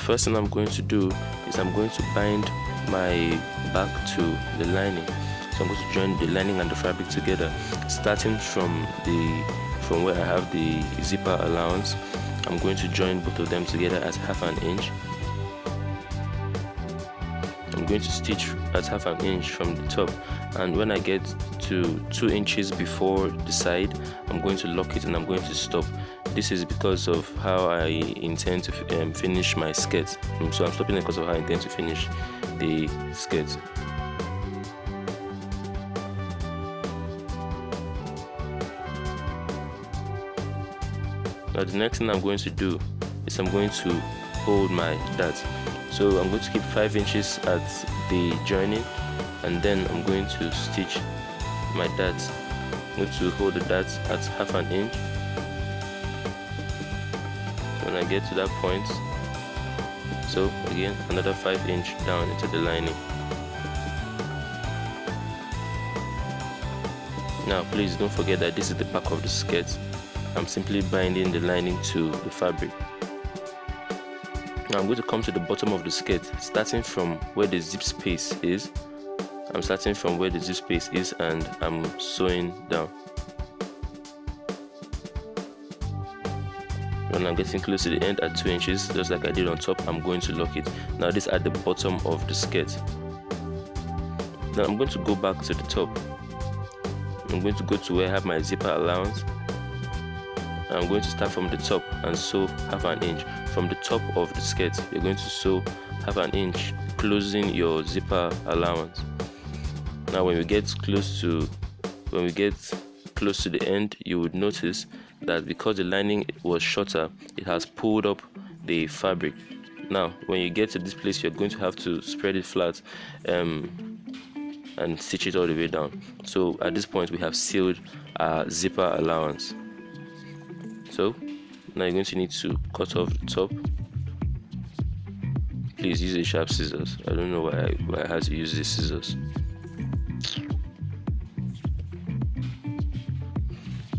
first thing I'm going to do is I'm going to bind my back to the lining. So I'm going to join the lining and the fabric together, starting from where I have the zipper allowance. I'm going to join both of them together at 1/2 inch. I'm going to stitch at 1/2 inch from the top, and when I get to 2 inches before the side, I'm going to lock it and I'm going to stop. This is because of how I intend to finish my skirt. So I'm stopping it because of how I intend to finish the skirt. Now the next thing I'm going to do is I'm going to hold my dart. So I'm going to keep 5 inches at the joining, and then I'm going to stitch my dart. I'm going to hold the dart at 1/2 inch. When I get to that point, so again another 5 inch down into the lining. Now please don't forget that this is the back of the skirt. I'm simply binding the lining to the fabric. Now I'm going to come to the bottom of the skirt, starting from where the zip space is. I'm starting from where the zip space is and I'm sewing down. When I'm getting close to the end at 2 inches, just like I did on top, I'm going to lock it. Now this at the bottom of the skirt. Now I'm going to go back to the top. I'm going to go to where I have my zipper allowance. I'm going to start from the top and sew 1/2 inch. From the top of the skirt, you're going to sew 1/2 inch, closing your zipper allowance. Now when we get close to the end, you would notice that because the lining was shorter, it has pulled up the fabric. Now when you get to this place, you're going to have to spread it flat and stitch it all the way down. So at this point we have sealed our zipper allowance. So now you're going to need to cut off the top. Please use a sharp scissors. I don't know why I had to use these scissors.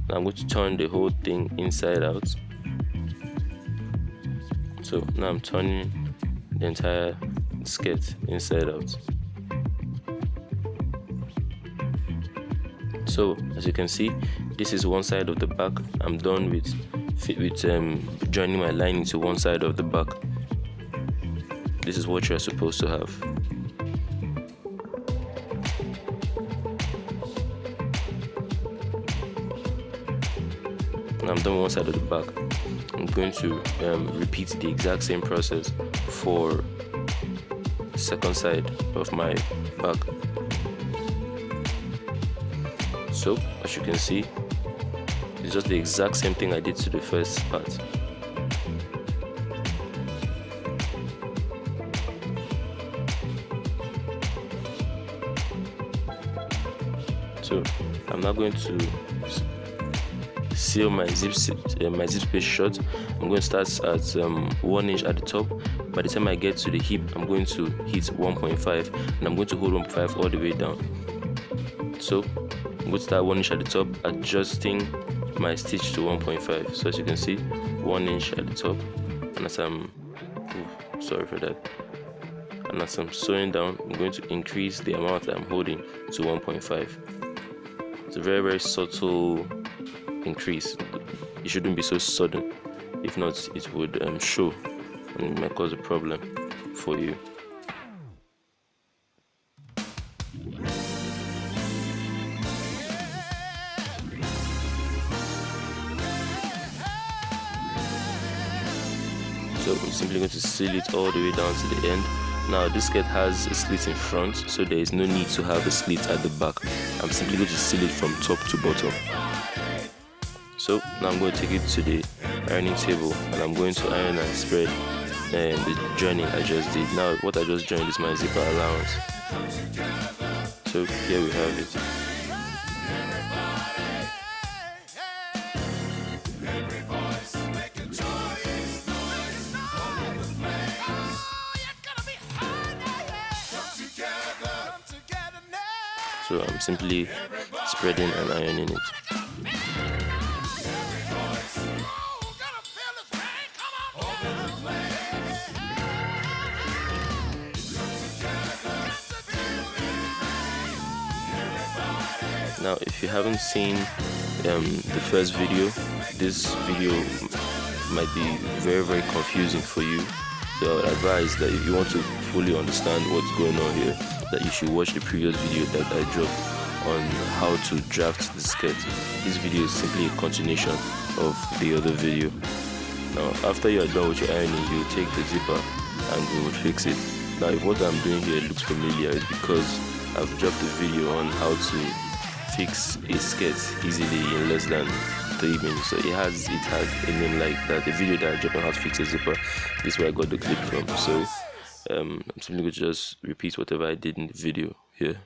Now I'm going to turn the whole thing inside out. So now I'm turning the entire skirt inside out. So as you can see, this is one side of the back. I'm done with joining my lining to one side of the back. This is what you're supposed to have. And I'm done with one side of the back. I'm going to repeat the exact same process for the second side of my back. So as you can see, it's just the exact same thing I did to the first part. So I'm now going to seal my zip space shut. I'm going to start at 1 inch at the top. By the time I get to the hip, I'm going to hit 1.5, and I'm going to hold 1.5 all the way down. So I'm going to start 1 inch at the top, adjusting my stitch to 1.5. So as you can see, 1 inch at the top, and as I'm and as I'm sewing down, I'm going to increase the amount that I'm holding to 1.5. It's a very, very subtle increase. It shouldn't be so sudden. If not, it would show and it might cause a problem for you. So I'm simply going to seal it all the way down to the end. Now this skirt has a slit in front, so there is no need to have a slit at the back. I'm simply going to seal it from top to bottom. So now I'm going to take it to the ironing table and I'm going to iron and spread the joining I just did. Now what I just joined is my zipper allowance. So here we have it. So I'm simply spreading and ironing it. Now if you haven't seen the first video, this video might be very confusing for you, so I would advise that if you want to fully understand what's going on here, that you should watch the previous video that I dropped on how to draft the skirt. This video is simply a continuation of the other video. Now after you are done with your ironing, you will take the zipper and we will fix it. Now if what I'm doing here looks familiar, it's because I've dropped a video on how to fix a skirt easily in less than 3 minutes. So it has a name like that, the video that I dropped on how to fix a zipper. This is where I got the clip from. So I'm simply going to just repeat whatever I did in the video here.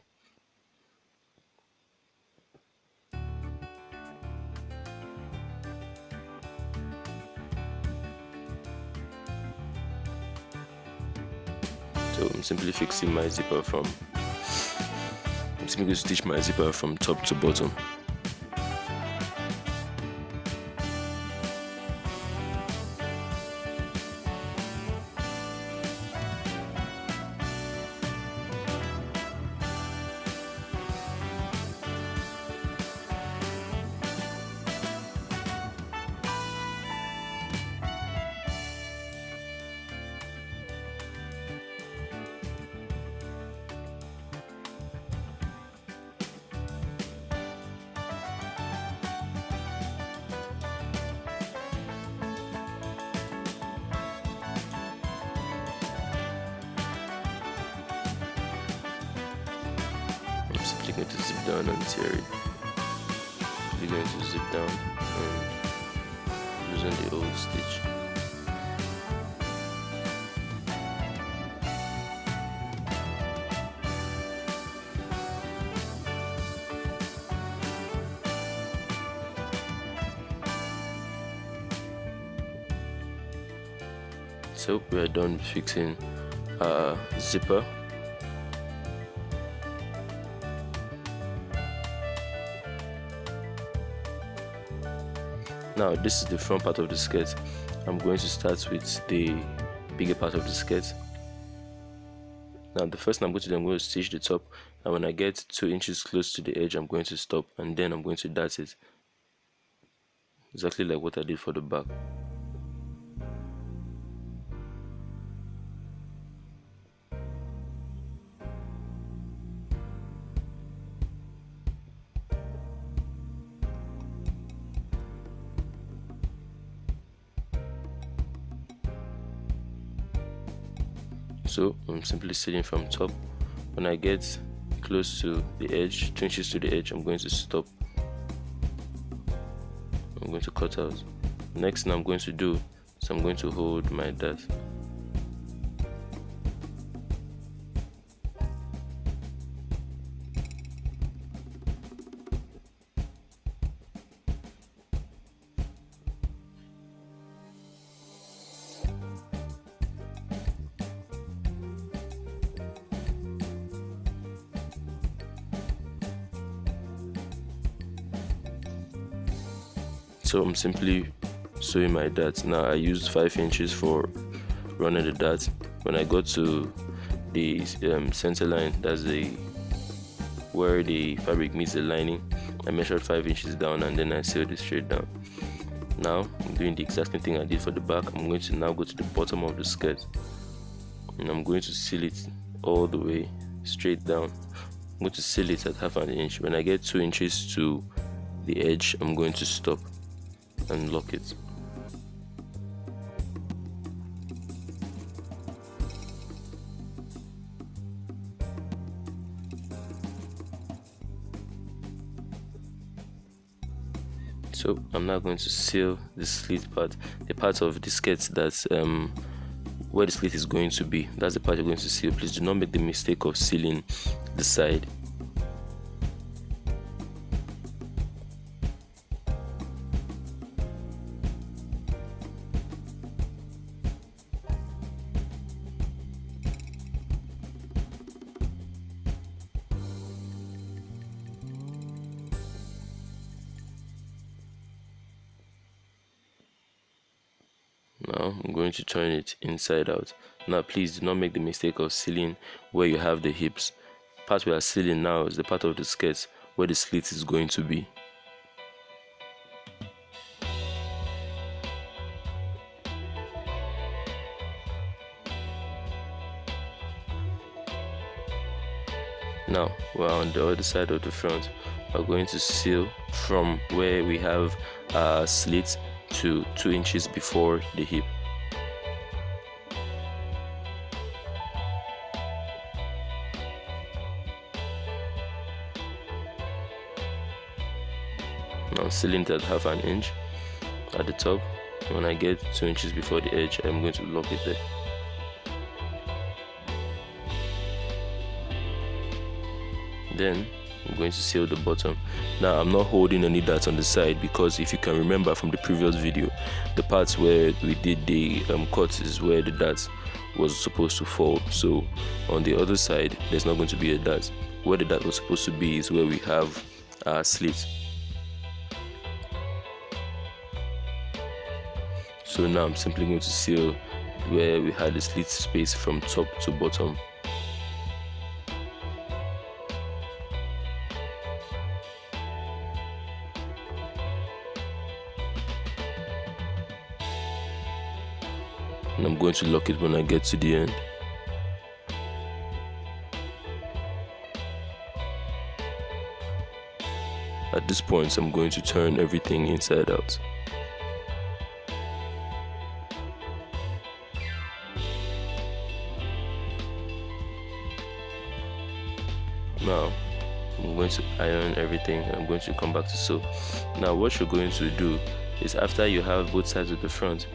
So I'm simply fixing my zipper from, I'm simply going to stitch my zipper from top to bottom. I'm simply going to zip down and tear it. We're going to zip down and loosen the old stitch. So we are done fixing our zipper. Now this is the front part of the skirt. I'm going to start with the bigger part of the skirt. Now the first thing I'm going to do, I'm going to stitch the top, and when I get 2 inches close to the edge, I'm going to stop, and then I'm going to dart it, exactly like what I did for the back. So I'm simply sitting from top. When I get close to the edge, 2 inches to the edge, I'm going to stop. I'm going to cut out. Next thing I'm going to do is I'm going to hold my dart. So I'm simply sewing my dart. Now I used 5 inches for running the dart. When I got to the center line, that's where the fabric meets the lining, I measured 5 inches down and then I sewed it straight down. Now I'm doing the exact same thing I did for the back. I'm going to now go to the bottom of the skirt and I'm going to seal it all the way straight down. I'm going to seal it at 1/2 inch. When I get 2 inches to the edge, I'm going to stop and lock it. So I'm now going to seal the slit part, the part of the skirt that's where the slit is going to be. That's the part you're going to seal. Please do not make the mistake of sealing the side. Now I'm going to turn it inside out. Now please do not make the mistake of sealing where you have the hips. The part we are sealing now is the part of the skirt where the slit is going to be. Now we're on the other side of the front. We're going to seal from where we have a slit to 2 inches before the hip. Now sealing it at 1/2 inch at the top. When I get 2 inches before the edge, I'm going to lock it there. Then I'm going to seal the bottom. Now I'm not holding any darts on the side, because if you can remember from the previous video, the parts where we did the cut is where the dart was supposed to fall. So on the other side there's not going to be a dart. Where the dart was supposed to be is where we have our slit. So now I'm simply going to seal where we had the slit space from top to bottom. And I'm going to lock it when I get to the end. At this point, I'm going to turn everything inside out. Now I'm going to iron everything, and I'm going to come back to sew. Now what you're going to do is, after you have both sides of the front,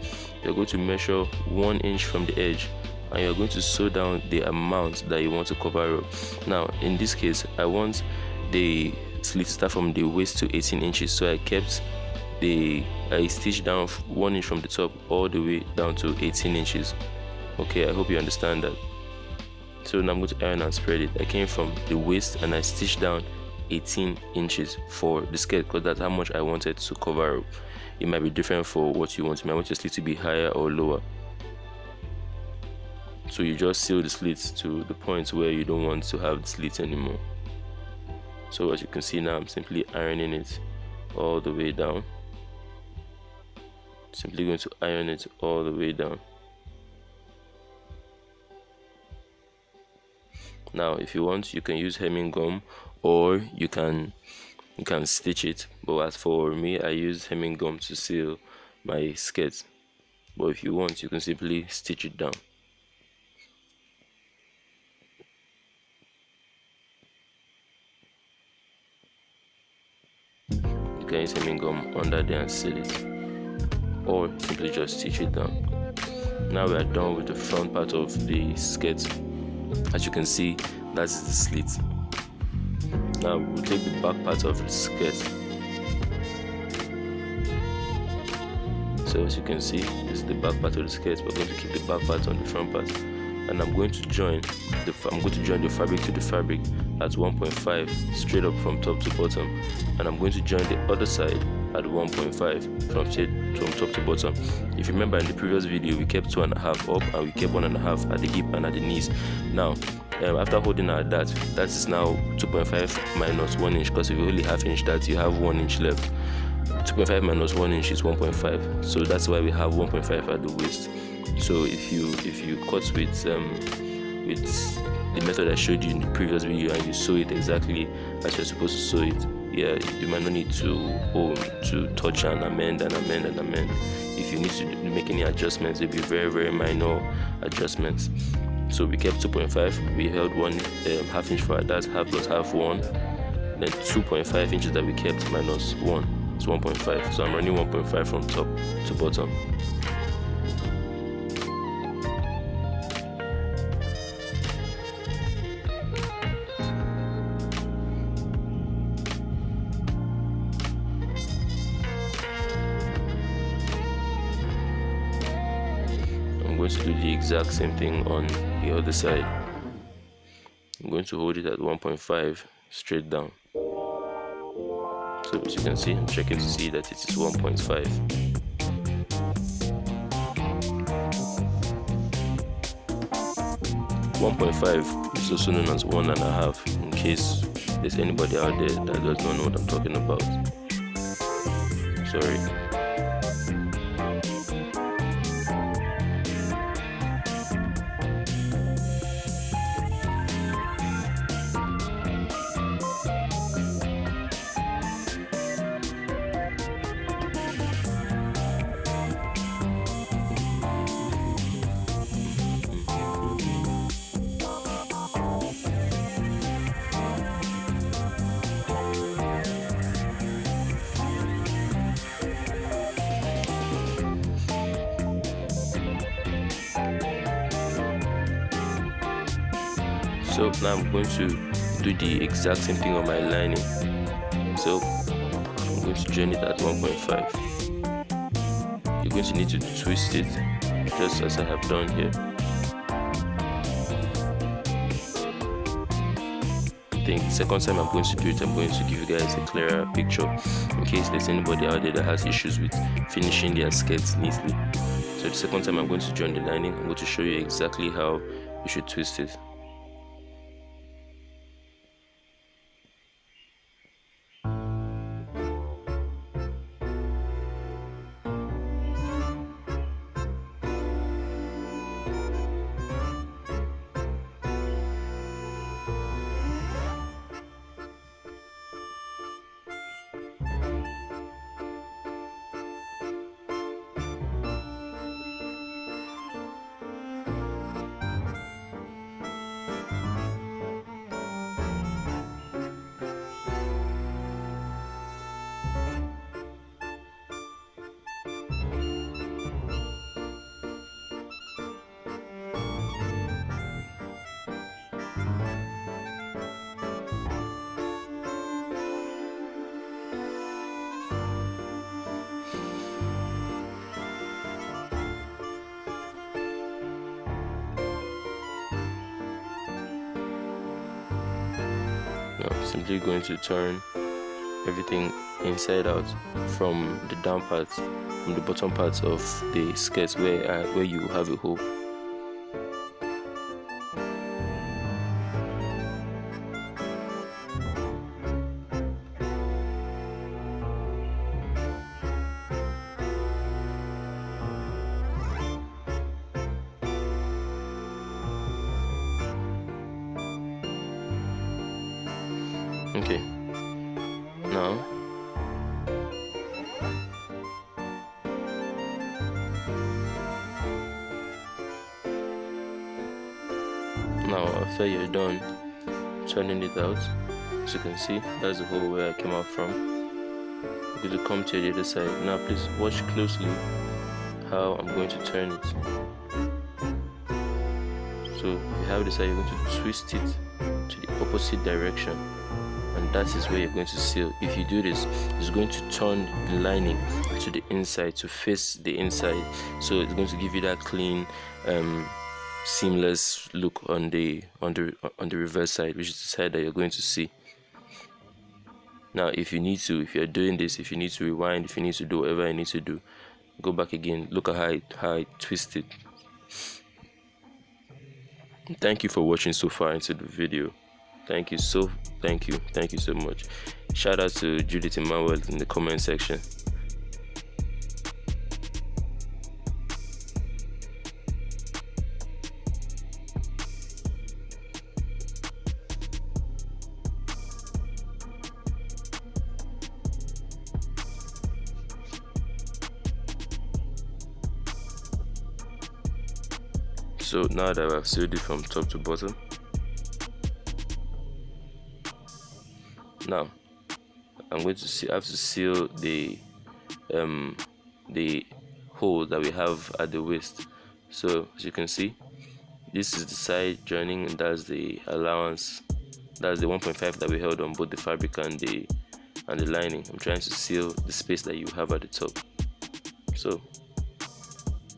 you're going to measure 1 inch from the edge, and you're going to sew down the amount that you want to cover up. Now in this case, I want the slit to start from the waist to 18 inches, so I stitched down 1 inch from the top all the way down to 18 inches. Okay, I hope you understand that. So now I'm going to iron and spread it. I came from the waist and I stitched down 18 inches for the skirt, because that's how much I wanted to cover up. It might be different for what you want. You might want your slit to be higher or lower. So you just seal the slits to the point where you don't want to have the slit anymore. So as you can see now, I'm simply ironing it all the way down. Simply going to iron it all the way down. Now if you want, you can use hemming gum, or you can stitch it, but as for me, I use hemming gum to seal my skirt. But if you want, you can simply stitch it down. You can use hemming gum under there and seal it, or simply just stitch it down. Now we are done with the front part of the skirt. As you can see, that is the slit. Now we'll take the back part of the skirt. So as you can see, this is the back part of the skirt. We're going to keep the back part on the front part, and I'm going to join the fabric to the fabric at 1.5 straight up from top to bottom, and I'm going to join the other side at 1.5 from top to bottom. If you remember in the previous video, we kept 2.5 up and we kept 1.5 at the hip and at the knees. Now after holding our dart, that is now 2.5 minus 1 inch, because if you only 1/2 inch dart, you have 1 inch left. 2.5 minus 1 inch is 1.5, so that's why we have 1.5 at the waist. So if you cut with the method I showed you in the previous video, and you sew it exactly as you're supposed to sew it, yeah, you might not need to touch and amend. If you need to make any adjustments, it'll be very, very minor adjustments. So we kept 2.5, we held 1.5 inch for our dart, 1/2 plus 1/2 1, then 2.5 inches that we kept minus 1 is 1.5. So I'm running 1.5 from top to bottom. I'm going to do the exact same thing on the other side. I'm going to hold it at 1.5 straight down. So as you can see, I'm checking to see that it is 1.5. .5 is also known as 1.5, in case there's anybody out there that does not know what I'm talking about. Sorry. So now I'm going to do the exact same thing on my lining. So I'm going to join it at 1.5. You're going to need to twist it just as I have done here. I think the second time I'm going to do it, I'm going to give you guys a clearer picture in case there's anybody out there that has issues with finishing their skirts neatly. So the second time I'm going to join the lining, I'm going to show you exactly how you should twist it. Now I'm simply going to turn everything inside out from the down parts, from the bottom parts of the skirts where you have a hole. Okay, now after you're done turning it out, as you can see, that's the hole where I came out from. I'm going to come to the other side. Now please watch closely how I'm going to turn it. So if you have this side, you're going to twist it to the opposite direction, and that is where you're going to seal. If you do this, it's going to turn the lining to the inside, to face the inside, so it's going to give you that clean seamless look on the reverse side, which is the side that you're going to see. Now if you're doing this, if you need to rewind, if you need to do whatever you need to do, go back again, look at how I twist it. Thank you for watching so far into the video. Thank you so much. Shout out to Judith Emmanuel in the comment section. So now that I've sealed it from top to bottom, now I'm going to have to seal the hole that we have at the waist. So as you can see, this is the side joining, and that's the allowance, that's the 1.5 that we held on both the fabric and the lining. I'm trying to seal the space that you have at the top. So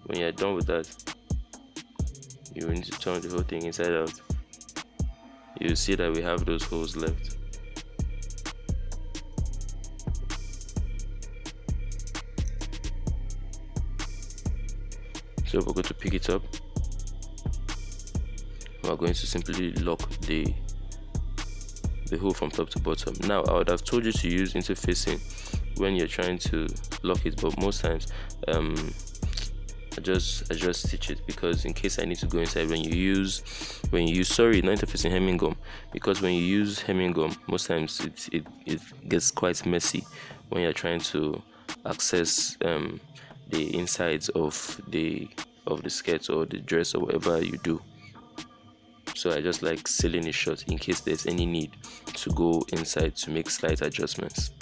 when you're done with that, you need to turn the whole thing inside out. You'll see that we have those holes left. So we're going to pick it up. We're going to simply lock the the hole from top to bottom. Now I would have told you to use interfacing when you're trying to lock it, but most times I just stitch it, because in case I need to go inside when you use sorry, not interfacing, hemming gum, because when you use hemming gum, most times it gets quite messy when you're trying to access the insides of the skirt or the dress or whatever you do. So I just like sealing it shut in case there's any need to go inside to make slight adjustments.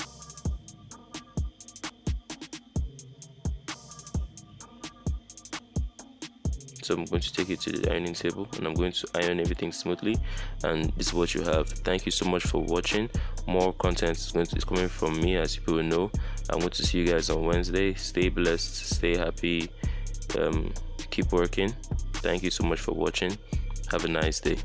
So I'm going to take it to the ironing table and I'm going to iron everything smoothly, and this is what you have. Thank you so much for watching. More content is coming from me, as people know. I'm going to see you guys on Wednesday. Stay blessed, stay happy, keep working. Thank you so much for watching. Have a nice day.